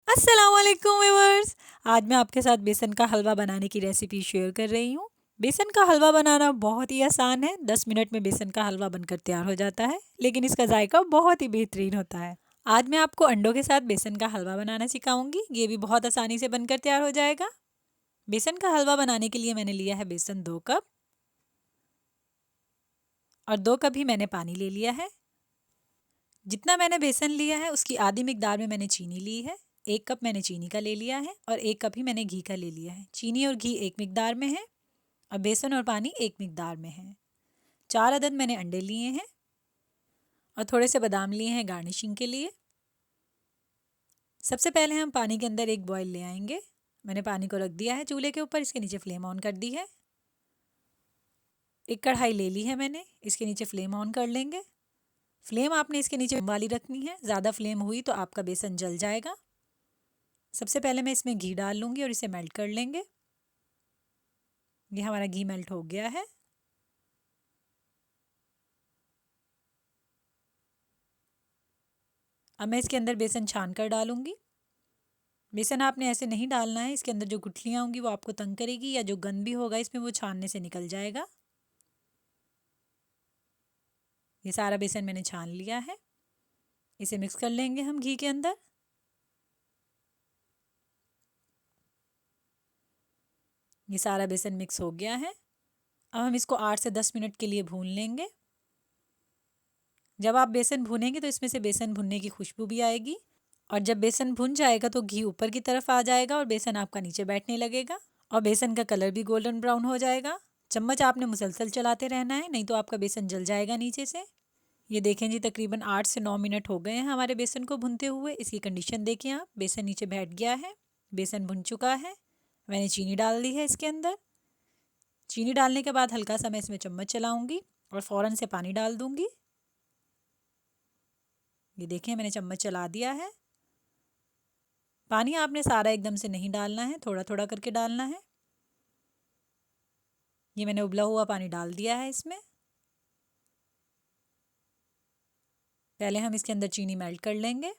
अस्सलामुअलैकुम व्यूअर्स। आज मैं आपके साथ बेसन का हलवा बनाने की रेसिपी शेयर कर रही हूँ। बेसन का हलवा बनाना बहुत ही आसान है। 10 मिनट में बेसन का हलवा बनकर तैयार हो जाता है, लेकिन इसका जायका बहुत ही बेहतरीन होता है। आज मैं आपको अंडों के साथ बेसन का हलवा बनाना सिखाऊंगी। ये भी बहुत आसानी से बनकर तैयार हो जाएगा। बेसन का हलवा बनाने के लिए मैंने लिया है बेसन 2 कप और 2 कप ही मैंने पानी ले लिया है। जितना मैंने बेसन लिया है उसकी आधी मिकदार में मैंने चीनी ली है। 1 कप मैंने चीनी का ले लिया है और 1 कप ही मैंने घी का ले लिया है। चीनी और घी एक मिकदार में है और बेसन और पानी एक मिकदार में है। 4 अदद मैंने अंडे लिए हैं और थोड़े से बादाम लिए हैं गार्निशिंग के लिए। सबसे पहले हम पानी के अंदर एक बॉयल ले आएंगे। मैंने पानी को रख दिया है चूल्हे के ऊपर, इसके नीचे फ्लेम ऑन कर दी है। एक कढ़ाई ले ली है मैंने, इसके नीचे फ्लेम ऑन कर लेंगे। फ्लेम आपने इसके नीचे वाली रखनी है, ज़्यादा फ्लेम हुई तो आपका बेसन जल जाएगा। सबसे पहले मैं इसमें घी डाल लूँगी और इसे मेल्ट कर लेंगे। ये हमारा घी मेल्ट हो गया है। अब मैं इसके अंदर बेसन छान कर डालूँगी। बेसन आपने ऐसे नहीं डालना है, इसके अंदर जो गुठलियाँ होंगी वो आपको तंग करेगी, या जो गंद भी होगा इसमें वो छानने से निकल जाएगा। ये सारा बेसन मैंने छान लिया है। इसे मिक्स कर लेंगे हम घी के अंदर। ये सारा बेसन मिक्स हो गया है। अब हम इसको 8 से 10 मिनट के लिए भून लेंगे। जब आप बेसन भूनेंगे तो इसमें से बेसन भुनने की खुशबू भी आएगी, और जब बेसन भुन जाएगा तो घी ऊपर की तरफ आ जाएगा और बेसन आपका नीचे बैठने लगेगा और बेसन का कलर भी गोल्डन ब्राउन हो जाएगा। चम्मच आपने मुसलसल चलाते रहना है, नहीं तो आपका बेसन जल जाएगा नीचे से। ये देखें जी, तकरीबन 8 से 9 मिनट हो गए हैं हमारे बेसन को भुनते हुए। इसकी कंडीशन देखें आप, बेसन नीचे बैठ गया है, बेसन भुन चुका है। मैंने चीनी डाल दी है इसके अंदर। चीनी डालने के बाद हल्का सा मैं इसमें चम्मच चलाऊंगी और फ़ौरन से पानी डाल दूंगी। ये देखें, मैंने चम्मच चला दिया है। पानी आपने सारा एकदम से नहीं डालना है, थोड़ा थोड़ा करके डालना है। ये मैंने उबला हुआ पानी डाल दिया है इसमें। पहले हम इसके अंदर चीनी मेल्ट कर लेंगे,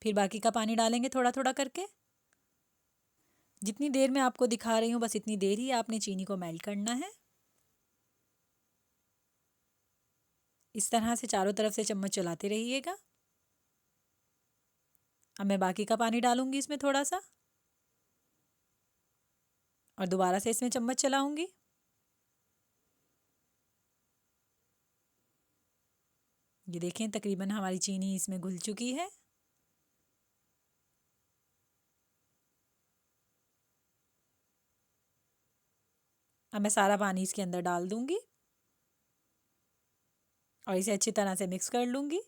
फिर बाकी का पानी डालेंगे थोड़ा थोड़ा करके। जितनी देर में आपको दिखा रही हूँ बस इतनी देर ही आपने चीनी को मेल्ट करना है। इस तरह से चारों तरफ से चम्मच चलाते रहिएगा। अब मैं बाकी का पानी डालूंगी इसमें थोड़ा सा और दोबारा से इसमें चम्मच चलाऊंगी। ये देखें, तकरीबन हमारी चीनी इसमें घुल चुकी है। अब मैं सारा पानी इसके अंदर डाल दूंगी और इसे अच्छी तरह से मिक्स कर लूंगी।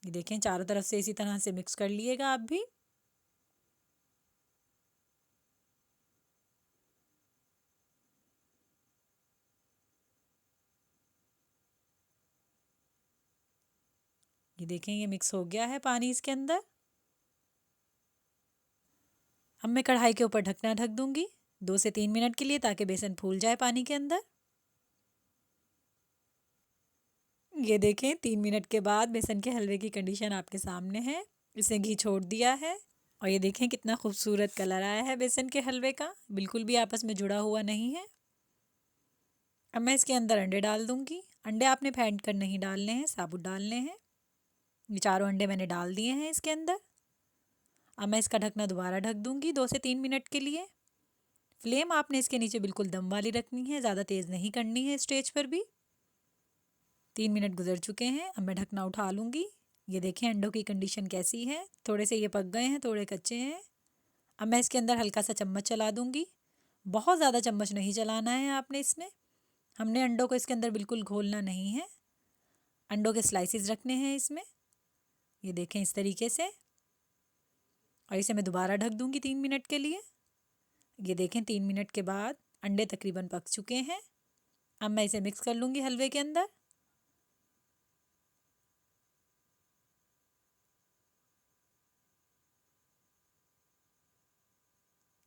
ये देखें, चारों तरफ से इसी तरह से मिक्स कर लिएगा आप भी। ये देखें, ये मिक्स हो गया है पानी इसके अंदर। अब मैं कढ़ाई के ऊपर ढकना ढक दूंगी 2 से 3 मिनट के लिए, ताकि बेसन फूल जाए पानी के अंदर। ये देखें, 3 मिनट के बाद बेसन के हलवे की कंडीशन आपके सामने है। इसने घी छोड़ दिया है और ये देखें कितना खूबसूरत कलर आया है बेसन के हलवे का, बिल्कुल भी आपस में जुड़ा हुआ नहीं है। अब मैं इसके अंदर अंडे डाल दूंगी। अंडे आपने फेंट कर नहीं डालने हैं, साबुत डालने हैं। ये चारों अंडे मैंने डाल दिए हैं इसके अंदर। अब मैं इसका ढकना दोबारा ढक दूंगी 2 से 3 मिनट के लिए। फ्लेम आपने इसके नीचे बिल्कुल दम वाली रखनी है, ज़्यादा तेज़ नहीं करनी है स्टेज पर भी। 3 मिनट गुजर चुके हैं। अब मैं ढकना उठा लूँगी। ये देखें अंडों की कंडीशन कैसी है, थोड़े से ये पक गए हैं, थोड़े कच्चे हैं। अब मैं इसके अंदर हल्का सा चम्मच चला दूँगी। बहुत ज़्यादा चम्मच नहीं चलाना है आपने इसमें। हमने अंडों को इसके अंदर बिल्कुल घोलना नहीं है। अंडों के स्लाइसिस रखने हैं इसमें। ये देखें इस तरीके से। और इसे मैं दोबारा ढक दूँगी 3 मिनट के लिए। ये देखें 3 मिनट के बाद अंडे तकरीबन पक चुके हैं। अब मैं इसे मिक्स कर लूँगी हलवे के अंदर।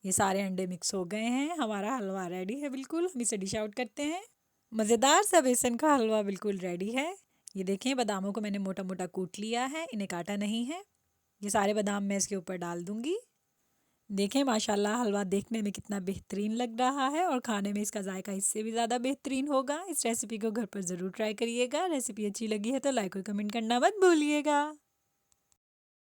ये सारे अंडे मिक्स हो गए हैं, हमारा हलवा रेडी है बिल्कुल। हम इसे डिश आउट करते हैं। मज़ेदार सा बेसन का हलवा बिल्कुल रेडी है। ये देखें बादामों को मैंने मोटा मोटा कूट लिया है, इन्हें काटा नहीं है। ये सारे बादाम मैं इसके ऊपर डाल दूँगी। देखें माशाल्लाह हलवा देखने में कितना बेहतरीन लग रहा है और खाने में इसका जायका इससे भी ज़्यादा बेहतरीन होगा। इस रेसिपी को घर पर ज़रूर ट्राई करिएगा। रेसिपी अच्छी लगी है तो लाइक और कमेंट करना मत भूलिएगा।